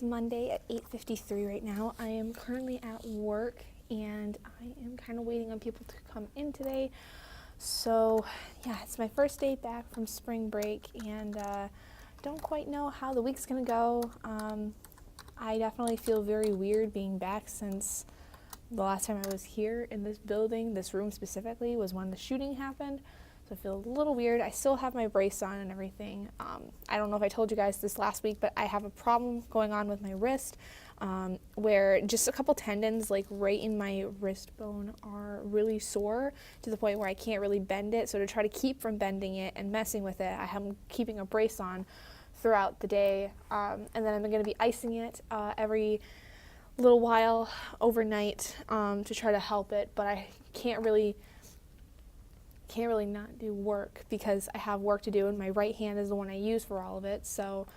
Monday at 8:53 right now. I am currently at work and I am kind of waiting on people to come in today. So yeah, it's my first day back from spring break and don't quite know how the week's gonna go. I definitely feel very weird being back since the last time I was here in this building, this room specifically, was when the shooting happened. So I feel a little weird. I still have my brace on and everything. I don't know if I told you guys this last week, but I have a problem going on with my wrist where just a couple tendons like right in my wrist bone are really sore to the point where I can't really bend it. So to try to keep from bending it and messing with it, I am keeping a brace on throughout the day. And then I'm going to be icing it every little while overnight to try to help it, but I can't really not do work because I have work to do and my right hand is the one I use for all of it, so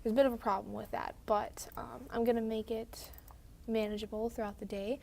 there's a bit of a problem with that, but I'm gonna make it manageable throughout the day.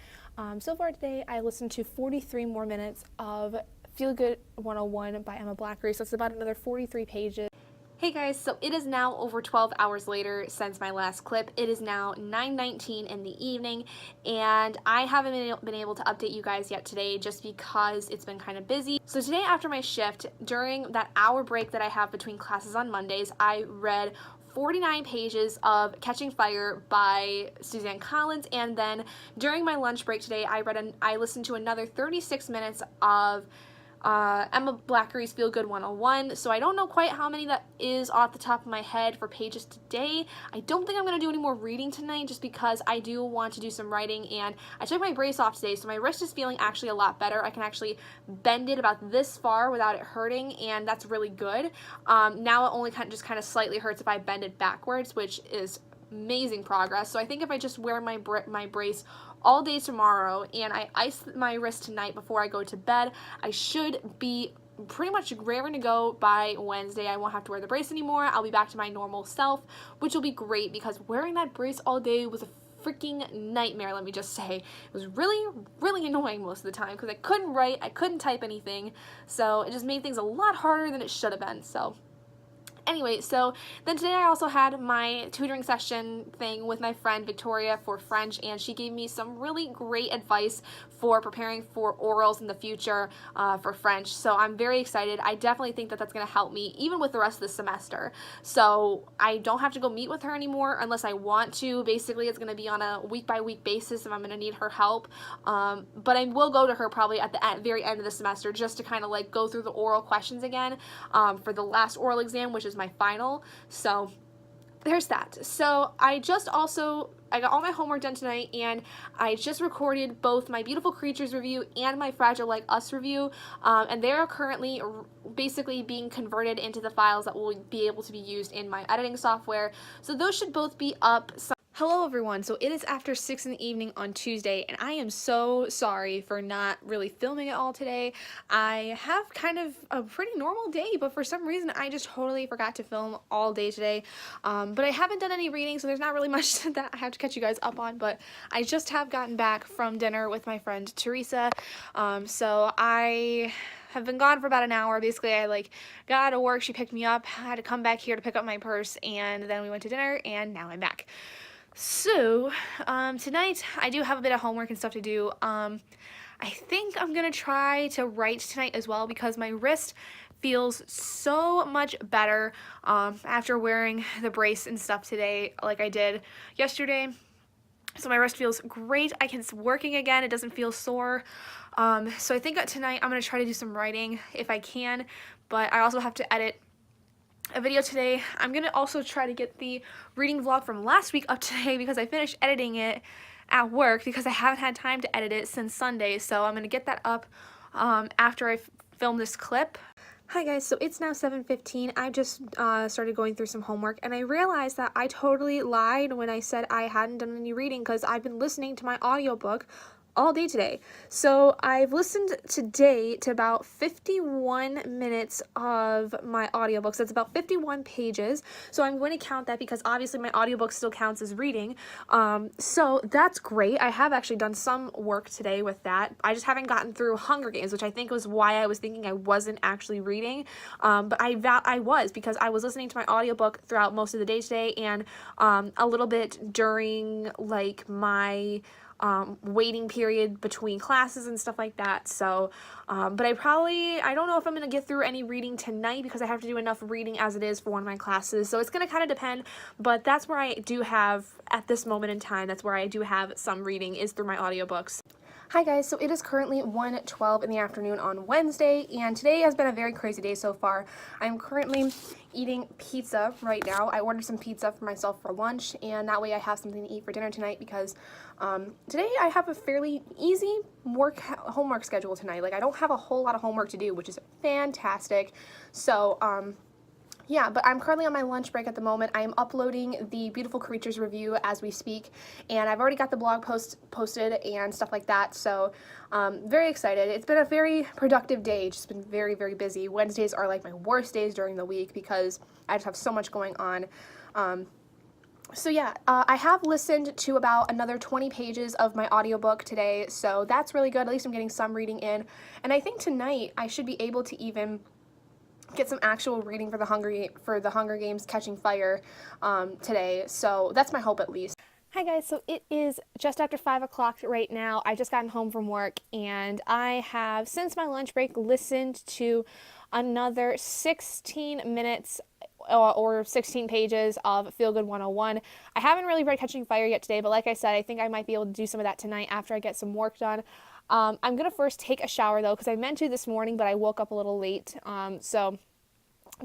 So far today I listened to 43 more minutes of Feel Good 101 by Emma Blackery, so it's about another 43 pages. Hey guys, so it is now over 12 hours later since my last clip. It is now 9:19 in the evening and I haven't been able to update you guys yet today just because it's been kind of busy. So today after my shift, during that hour break that I have between classes on Mondays, I read 49 pages of Catching Fire by Suzanne Collins, and then during my lunch break today I listened to another 36 minutes of Emma Blackery's Feel Good 101, so I don't know quite how many that is off the top of my head for pages today. I don't think I'm going to do any more reading tonight just because I do want to do some writing, and I took my brace off today, so my wrist is feeling actually a lot better. I can actually bend it about this far without it hurting, and that's really good. Now it only kind of slightly hurts if I bend it backwards, which is amazing progress. So I think if I just wear my brace all day tomorrow and I ice my wrist tonight before I go to bed, I should be pretty much raring to go by Wednesday. I won't have to wear the brace anymore. I'll be back to my normal self, which will be great because wearing that brace all day was a freaking nightmare, let me just say. It was really annoying most of the time because I couldn't write, I couldn't type anything, so it just made things a lot harder than it should have been. So anyway, so then today I also had my tutoring session thing with my friend Victoria for French, and she gave me some really great advice for preparing for orals in the future for French. So I'm very excited. I definitely think that that's going to help me even with the rest of the semester. So I don't have to go meet with her anymore unless I want to. Basically, it's going to be on a week-by-week basis if I'm going to need her help. But I will go to her probably at the very end of the semester just to kind of like go through the oral questions again for the last oral exam, which is my final. So there's that. So I got all my homework done tonight, and I just recorded both my Beautiful Creatures review and my Fragile Like Us review, and they are currently basically being converted into the files that will be able to be used in my editing software. So those should both be up. Hello everyone, so it is after 6 in the evening on Tuesday, and I am so sorry for not really filming it all today. I have kind of a pretty normal day, but for some reason I just totally forgot to film all day today. But I haven't done any reading, so there's not really much that I have to catch you guys up on, but I just have gotten back from dinner with my friend Teresa, so I have been gone for about an hour. Basically, I got out of work, she picked me up, I had to come back here to pick up my purse, and then we went to dinner, and now I'm back. So, tonight I do have a bit of homework and stuff to do. I think I'm gonna try to write tonight as well because my wrist feels so much better after wearing the brace and stuff today like I did yesterday. So my wrist feels great. It's working again. It doesn't feel sore. So I think that tonight I'm gonna try to do some writing if I can, but I also have to edit a video today. I'm gonna also try to get the reading vlog from last week up today because I finished editing it at work because I haven't had time to edit it since Sunday, so I'm gonna get that up after I film this clip. Hi guys, so it's now 7:15. I just started going through some homework and I realized that I totally lied when I said I hadn't done any reading because I've been listening to my audiobook all day today. So I've listened today to about 51 minutes of my audiobooks. That's about 51 pages. So I'm going to count that because obviously my audiobook still counts as reading. So that's great. I have actually done some work today with that. I just haven't gotten through Hunger Games, which I think was why I was thinking I wasn't actually reading. But I was, because I was listening to my audiobook throughout most of the day today, and a little bit during like my waiting period between classes and stuff like that. So, but I don't know if I'm going to get through any reading tonight because I have to do enough reading as it is for one of my classes. So it's going to kind of depend, but that's where I do have, at this moment in time, that's where I do have some reading, is through my audiobooks. Hi guys, so it is currently 1:12 in the afternoon on Wednesday, and today has been a very crazy day so far. I'm currently eating pizza right now. I ordered some pizza for myself for lunch, and that way I have something to eat for dinner tonight because today I have a fairly easy homework schedule tonight. Like, I don't have a whole lot of homework to do, which is fantastic. So, yeah, but I'm currently on my lunch break at the moment. I am uploading the Beautiful Creatures review as we speak, and I've already got the blog post posted and stuff like that, so very excited. It's been a very productive day, just been very, very busy. Wednesdays are like my worst days during the week because I just have so much going on. So yeah, I have listened to about another 20 pages of my audiobook today, so that's really good. At least I'm getting some reading in, and I think tonight I should be able to even get some actual reading for the Hunger Games Catching Fire today, so that's my hope at least. Hi guys, so it is just after 5 o'clock right now. I've just gotten home from work, and I have, since my lunch break, listened to another 16 minutes or 16 pages of Feel Good 101. I haven't really read Catching Fire yet today, but like I said, I think I might be able to do some of that tonight after I get some work done. I'm going to first take a shower though, because I meant to this morning, but I woke up a little late, so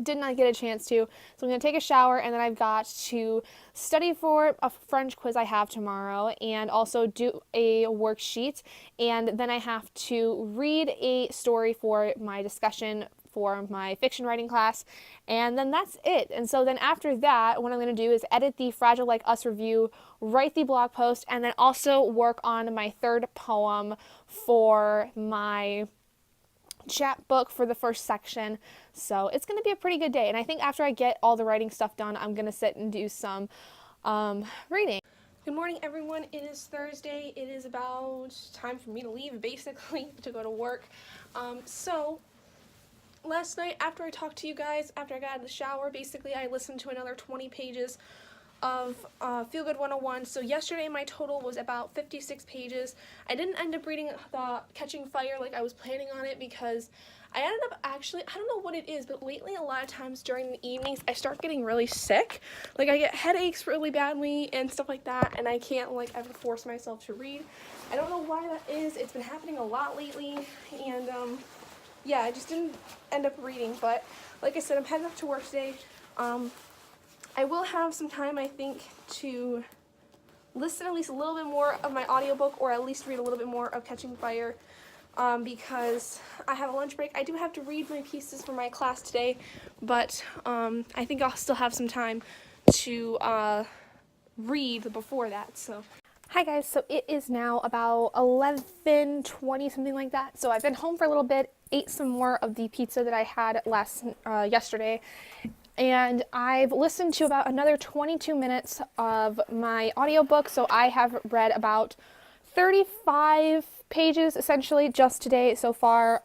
did not get a chance to. So I'm going to take a shower, and then I've got to study for a French quiz I have tomorrow, and also do a worksheet, and then I have to read a story for my discussion for my fiction writing class, and then that's it. And so then after that, what I'm going to do is edit the Fragile Like Us review, write the blog post, and then also work on my third poem for my chapbook for the first section. So it's going to be a pretty good day, and I think after I get all the writing stuff done, I'm going to sit and do some reading. Good morning, everyone. It is Thursday. It is about time for me to leave, basically, to go to work. So last night, after I talked to you guys, after I got out of the shower, basically I listened to another 20 pages of Feel Good 101. So yesterday my total was about 56 pages. I didn't end up reading the Catching Fire like I was planning on it because I ended up actually, I don't know what it is, but lately a lot of times during the evenings I start getting really sick. Like, I get headaches really badly and stuff like that, and I can't like ever force myself to read. I don't know why that is. It's been happening a lot lately, and yeah, I just didn't end up reading. But like I said, I'm heading up to work today. I will have some time, I think, to listen at least a little bit more of my audiobook, or at least read a little bit more of Catching Fire, because I have a lunch break. I do have to read my pieces for my class today, but I think I'll still have some time to read before that. So, hi guys, so it is now about 11:20, something like that. So I've been home for a little bit, ate some more of the pizza that I had yesterday, and I've listened to about another 22 minutes of my audiobook. So I have read about 35 pages essentially just today so far,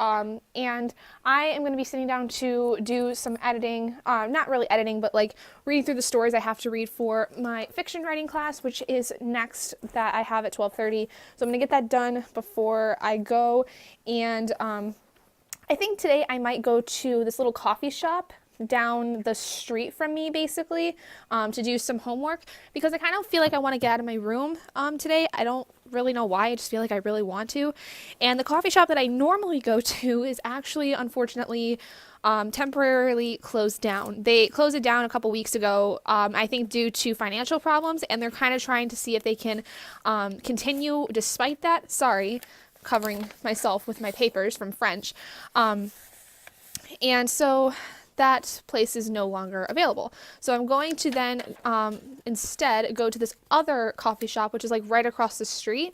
and I am going to be sitting down to do some editing, not really editing, but like reading through the stories I have to read for my fiction writing class, which is next, that I have at 12:30. So I'm going to get that done before I go, and I think today I might go to this little coffee shop down the street from me, basically, to do some homework, because I kind of feel like I want to get out of my room today. I don't really know why, I just feel like I really want to. And the coffee shop that I normally go to is actually, unfortunately, temporarily closed down. They closed it down a couple weeks ago, I think due to financial problems, and they're kind of trying to see if they can continue despite that. Sorry, covering myself with my papers from French. And so that place is no longer available. So I'm going to then instead go to this other coffee shop, which is like right across the street.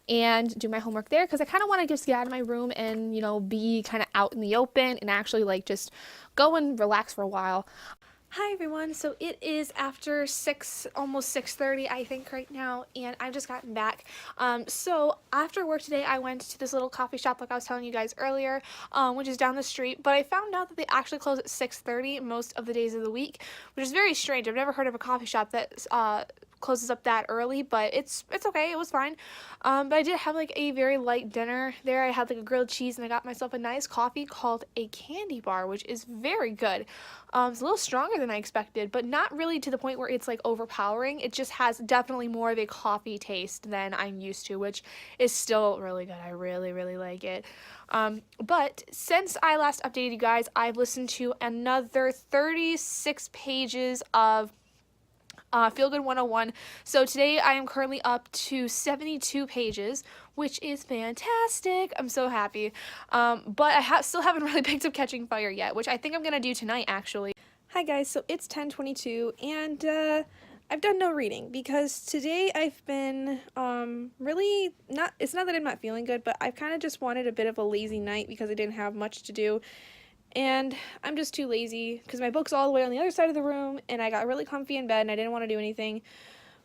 and do my homework there, because I kind of want to just get out of my room and, you know, be kind of out in the open and actually like just go and relax for a while. Hi everyone, so it is after 6, almost 6:30 I think right now, and I've just gotten back. So after work today I went to this little coffee shop like I was telling you guys earlier, which is down the street, but I found out that they actually close at 6:30 most of the days of the week, which is very strange. I've never heard of a coffee shop that closes up that early, but it's okay, it was fine. But I did have like a very light dinner there. I had like a grilled cheese and I got myself a nice coffee called a candy bar, which is very good. It's a little stronger than I expected, but not really to the point where it's like overpowering. It just has definitely more of a coffee taste than I'm used to, which is still really good. I really like it. But since I last updated you guys, I've listened to another 36 pages of Feel Good 101. So today I am currently up to 72 pages, which is fantastic. I'm so happy. But I still haven't really picked up Catching Fire yet, which I think I'm gonna do tonight actually. Hi guys, so it's 10:22 and I've done no reading because today I've been really not, it's not that I'm not feeling good, but I've kind of just wanted a bit of a lazy night because I didn't have much to do. And I'm just too lazy because my book's all the way on the other side of the room and I got really comfy in bed and I didn't want to do anything.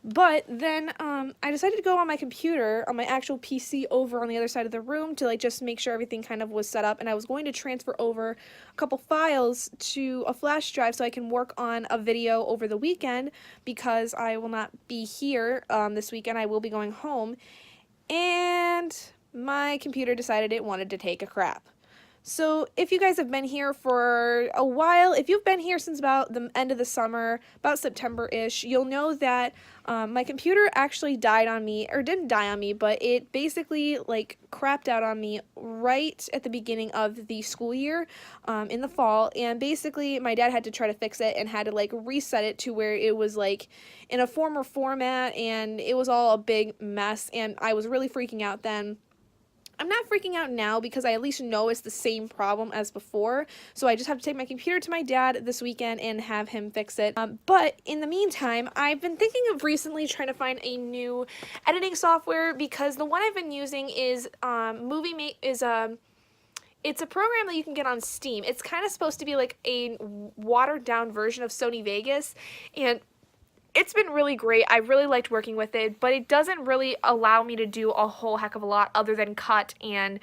But then I decided to go on my computer, on my actual PC over on the other side of the room to like just make sure everything kind of was set up, and I was going to transfer over a couple files to a flash drive so I can work on a video over the weekend because I will not be here this weekend. I will be going home, and my computer decided it wanted to take a crap. So if you guys have been here for a while, if you've been here since about the end of the summer, about September-ish, you'll know that my computer actually died on me, or didn't die on me, but it basically like crapped out on me right at the beginning of the school year in the fall, and basically my dad had to try to fix it and had to like reset it to where it was like in a former format, and it was all a big mess, and I was really freaking out then. I'm not freaking out now because I at least know it's the same problem as before, so I just have to take my computer to my dad this weekend and have him fix it. But in the meantime, I've been thinking of recently trying to find a new editing software because the one I've been using is it's a program that you can get on Steam. It's kind of supposed to be like a watered down version of Sony Vegas, and it's been really great. I really liked working with it, but it doesn't really allow me to do a whole heck of a lot other than cut and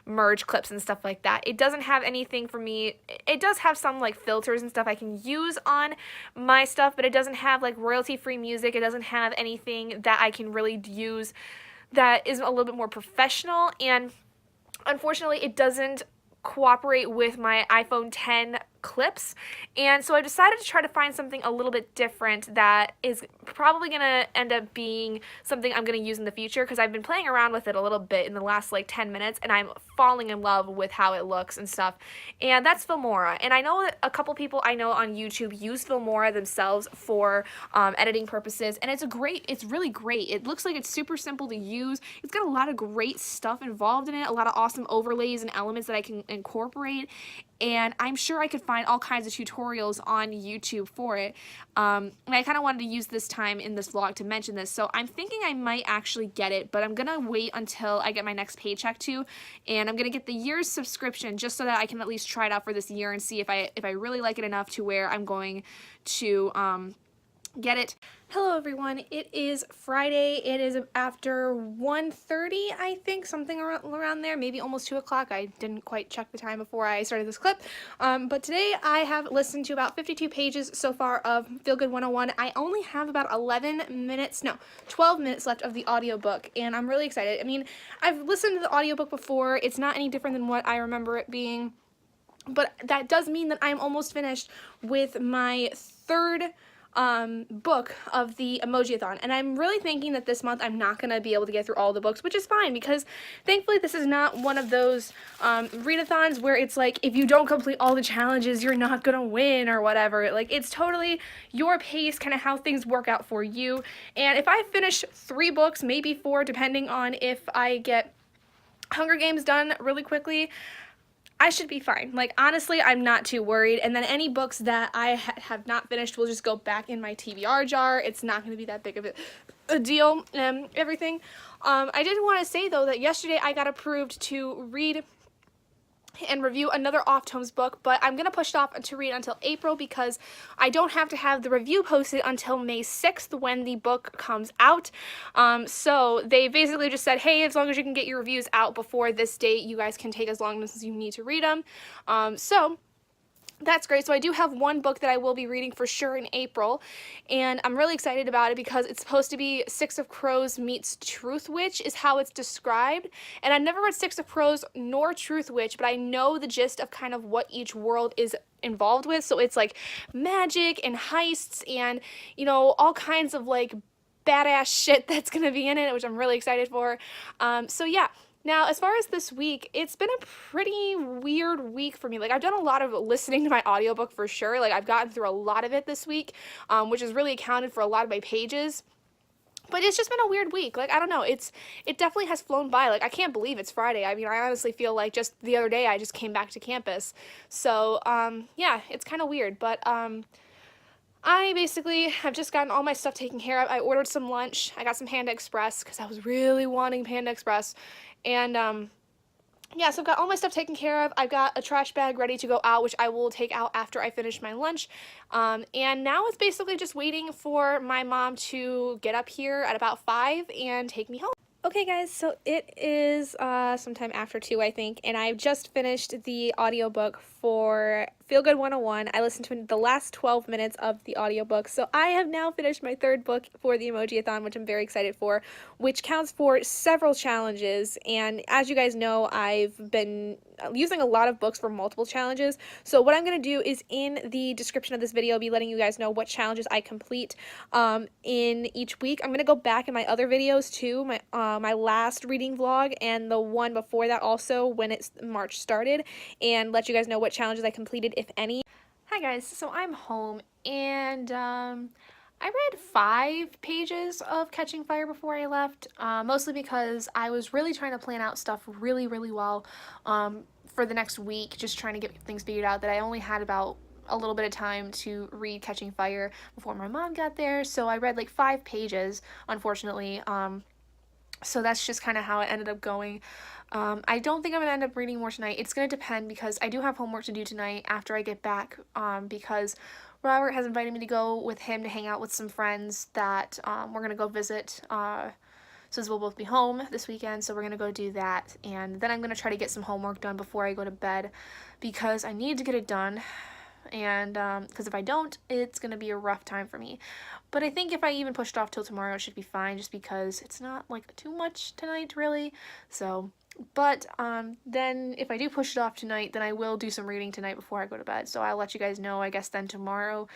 merge clips and stuff like that. It doesn't have anything for me. It does have some like filters and stuff I can use on my stuff, but it doesn't have like royalty-free music. It doesn't have anything that I can really use that is a little bit more professional, and unfortunately it doesn't cooperate with my iPhone 10 clips, and so I decided to try to find something a little bit different that is probably going to end up being something I'm going to use in the future, because I've been playing around with it a little bit in the last like 10 minutes and I'm falling in love with how it looks and stuff, and that's FILMORA. And I know that a couple people I know on YouTube use FILMORA themselves for editing purposes, and it's really great. It looks like it's super simple to use. It's got a lot of great stuff involved in it, a lot of awesome overlays and elements that I can incorporate, and I'm sure I could find all kinds of tutorials on YouTube for it. And I kind of wanted to use this time in this vlog to mention this, so I'm thinking I might actually get it, but I'm gonna wait until I get my next paycheck too, and I'm gonna get the year's subscription just so that I can at least try it out for this year and see if I really like it enough to where I'm going to get it. Hello everyone, it is Friday. It is after 1:30, I think, something around there, maybe almost 2 o'clock. I didn't quite check the time before I started this clip, but today I have listened to about 52 pages so far of Feel Good 101. I only have about 12 minutes left of the audiobook, and I'm really excited. I mean, I've listened to the audiobook before. It's not any different than what I remember it being, but that does mean that I'm almost finished with my third book of the Emoji-a-thon, and I'm really thinking that this month I'm not going to be able to get through all the books, which is fine because thankfully this is not one of those readathons where it's like if you don't complete all the challenges you're not going to win or whatever. Like, it's totally your pace, kind of how things work out for you, and if I finish 3 books, maybe 4, depending on if I get Hunger Games done really quickly, I should be fine. Like, honestly, I'm not too worried. And then any books that I have not finished will just go back in my TBR jar. It's not going to be that big of a deal and everything. I did want to say though that yesterday I got approved to read and review another Off Tomes book, but I'm gonna push it off to read until April because I don't have to have the review posted until May 6th when the book comes out. So they basically just said, hey, as long as you can get your reviews out before this date, you guys can take as long as you need to read them. So that's great. So I do have one book that I will be reading for sure in April, and I'm really excited about it because it's supposed to be Six of Crows meets Truth Witch is how it's described. And I've never read Six of Crows nor Truth Witch, but I know the gist of kind of what each world is involved with. So it's like magic and heists and, you know, all kinds of like badass shit that's gonna be in it, which I'm really excited for. So yeah. Now, as far as this week, it's been a pretty weird week for me. Like, I've done a lot of listening to my audiobook for sure. Like, I've gotten through a lot of it this week, which has really accounted for a lot of my pages. But it's just been a weird week. Like, I don't know. It definitely has flown by. Like, I can't believe it's Friday. I mean, I honestly feel like just the other day I just came back to campus. So, yeah, it's kind of weird. But, I basically have just gotten all my stuff taken care of. I ordered some lunch. I got some Panda Express because I was really wanting Panda Express. And, yeah, so I've got all my stuff taken care of. I've got a trash bag ready to go out, which I will take out after I finish my lunch. And now it's basically just waiting for my mom to get up here at about 5 and take me home. Okay guys, so it is sometime after 2 I think, and I've just finished the audiobook for Feel Good 101. I listened to the last 12 minutes of the audiobook, so I have now finished my third book for the Emoji-a-thon, which I'm very excited for, which counts for several challenges. And as you guys know, I've been using a lot of books for multiple challenges. So what I'm going to do is in the description of this video, I'll be letting you guys know what challenges I complete in each week. I'm going to go back in my other videos too, my last reading vlog and the one before that also when March started, and let you guys know what challenges I completed, if any. Hi guys, so I'm home and I read 5 pages of Catching Fire before I left, mostly because I was really trying to plan out stuff really well for the next week, just trying to get things figured out, that I only had about a little bit of time to read Catching Fire before my mom got there, so I read like 5 pages, unfortunately. So that's just kind of how it ended up going. I don't think I'm going to end up reading more tonight. It's going to depend because I do have homework to do tonight after I get back, because Robert has invited me to go with him to hang out with some friends that we're going to go visit, since we'll both be home this weekend, so we're going to go do that. And then I'm going to try to get some homework done before I go to bed because I need to get it done. And because if I don't, it's going to be a rough time for me. But I think if I even pushed off till tomorrow, it should be fine, just because it's not like too much tonight really. So, but then if I do push it off tonight, then I will do some reading tonight before I go to bed. So I'll let you guys know, I guess, then tomorrow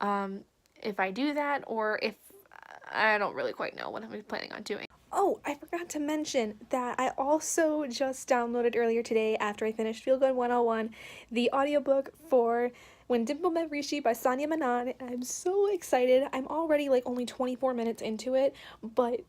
if I do that, or if I don't really quite know what I'm planning on doing. Oh, I forgot to mention that I also just downloaded earlier today, after I finished Feel Good 101, the audiobook for When Dimple Met Rishi by Sonia Manon. I'm so excited. I'm already like only 24 minutes into it, but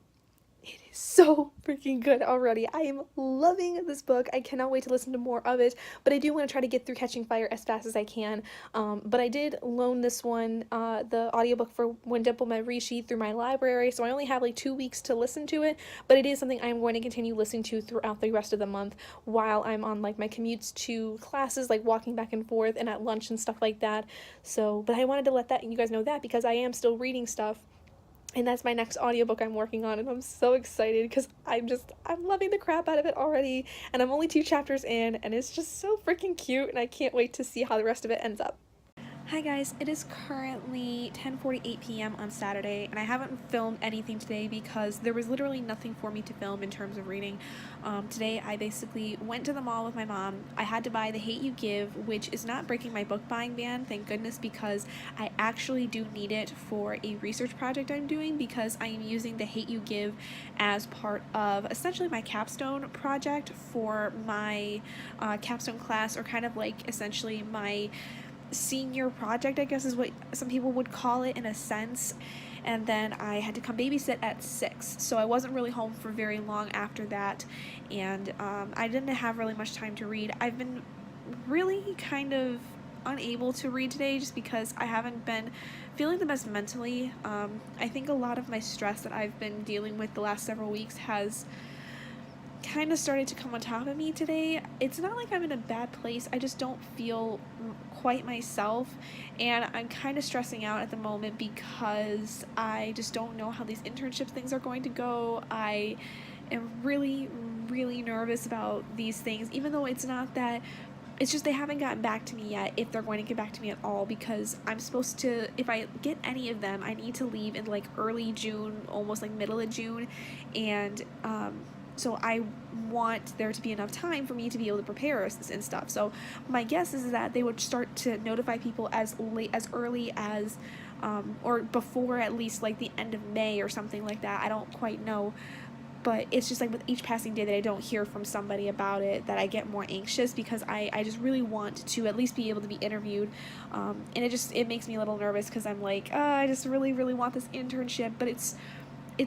it is so freaking good already. I am loving this book. I cannot wait to listen to more of it, but I do want to try to get through Catching Fire as fast as I can. But I did loan this one, the audiobook for When Dimple Met Rishi, through my library, so I only have like 2 weeks to listen to it, but it is something I'm going to continue listening to throughout the rest of the month while I'm on like my commutes to classes, like walking back and forth and at lunch and stuff like that. So, but I wanted to let you guys know that because I am still reading stuff. And that's my next audiobook I'm working on, and I'm so excited because I'm loving the crap out of it already, and I'm only 2 chapters in, and it's just so freaking cute, and I can't wait to see how the rest of it ends up. Hi guys, it is currently 10:48 p.m. on Saturday, and I haven't filmed anything today because there was literally nothing for me to film in terms of reading. Today I basically went to the mall with my mom. I had to buy The Hate U Give, which is not breaking my book buying ban, thank goodness, because I actually do need it for a research project I'm doing, because I am using The Hate U Give as part of essentially my capstone project for my capstone class, or kind of like essentially my senior project, I guess is what some people would call it in a sense. And then I had to come babysit at 6, so I wasn't really home for very long after that, and I didn't have really much time to read. I've been really kind of unable to read today just because I haven't been feeling the best mentally. I think a lot of my stress that I've been dealing with the last several weeks has kind of started to come on top of me today. It's not like I'm in a bad place, I just don't feel quite myself, and I'm kind of stressing out at the moment because I just don't know how these internship things are going to go. I am really nervous about these things, even though it's not that, it's just they haven't gotten back to me yet, if they're going to get back to me at all, because I'm supposed to, if I get any of them, I need to leave in like early June, almost like middle of June, and so I want there to be enough time for me to be able to prepare and stuff. So my guess is that they would start to notify people as early as or before at least like the end of May or something like that. I don't quite know. But it's just like with each passing day that I don't hear from somebody about it, that I get more anxious, because I just really want to at least be able to be interviewed. And it makes me a little nervous because I'm like, I just really want this internship, but it's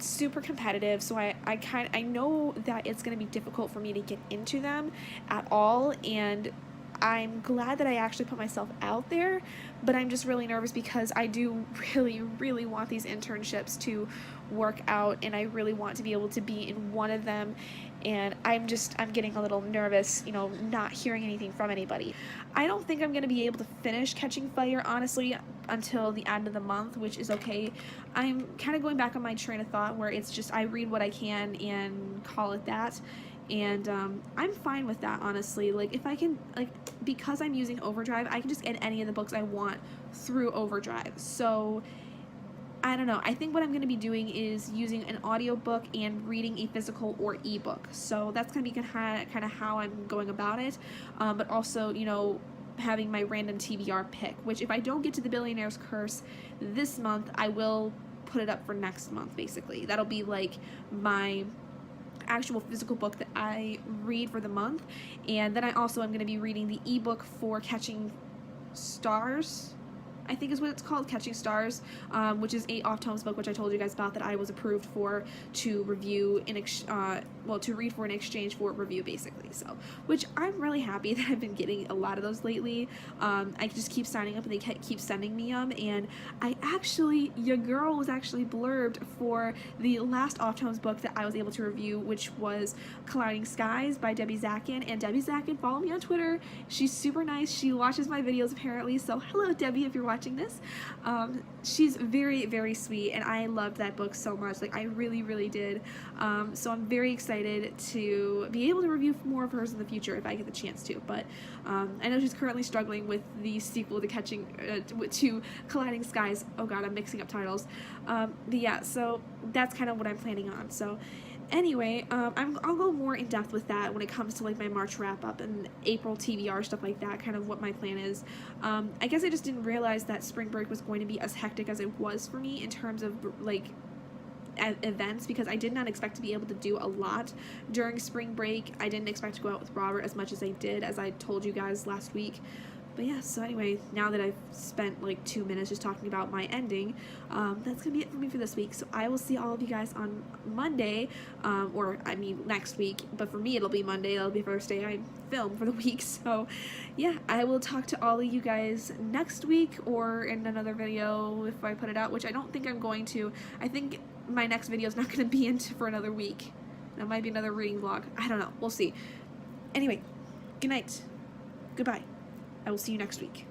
super competitive, so I know that it's going to be difficult for me to get into them at all, and I'm glad that I actually put myself out there, but I'm just really nervous because I do really want these internships to work out, and I really want to be able to be in one of them, and I'm getting a little nervous, not hearing anything from anybody. I don't think I'm going to be able to finish Catching Fire, honestly, until the end of the month, which is okay. I'm kind of going back on my train of thought where it's just I read what I can and call it that. And I'm fine with that, honestly. Like, if I can, like, because I'm using Overdrive, I can just get any of the books I want through Overdrive. So I don't know. I think what I'm going to be doing is using an audiobook and reading a physical or ebook. So that's going to be kind of how I'm going about it. But also, having my random TBR pick, which if I don't get to The Billionaire's Curse this month, I will put it up for next month, basically. That'll be like my actual physical book that I read for the month. And then I also am going to be reading the ebook for Catching Stars, I think is what it's called, Catching Stars, which is a off-tomes book, which I told you guys about, that I was approved for to review to read for in exchange for review, basically. So, which I'm really happy that I've been getting a lot of those lately. I just keep signing up and they keep sending me them, and your girl was actually blurbed for the last off-tomes book that I was able to review, which was Colliding Skies by Debbie Zackin. And Debbie Zackin, follow me on Twitter. She's super nice. She watches my videos apparently, so hello Debbie if you're watching this. She's very sweet, and I loved that book so much. Like, I really did. So I'm very excited to be able to review more of hers in the future if I get the chance to. But I know she's currently struggling with the sequel to Colliding Skies. Oh god, I'm mixing up titles. But yeah, so that's kind of what I'm planning on. So anyway, I'll go more in depth with that when it comes to like my March wrap up and April TBR, stuff like that, kind of what my plan is. I guess I just didn't realize that spring break was going to be as hectic as it was for me in terms of like events, because I did not expect to be able to do a lot during spring break. I didn't expect to go out with Robert as much as I did, as I told you guys last week. But yeah, so anyway, now that I've spent like 2 minutes just talking about my ending, that's gonna be it for me for this week. So I will see all of you guys on Monday, or I mean next week, but for me it'll be Monday. That'll be the first day I film for the week. So yeah, I will talk to all of you guys next week or in another video if I put it out, which I don't think I'm going to. I think my next video is not going to be for another week. That might be another reading vlog. I don't know. We'll see. Anyway, good night. Goodbye. I will see you next week.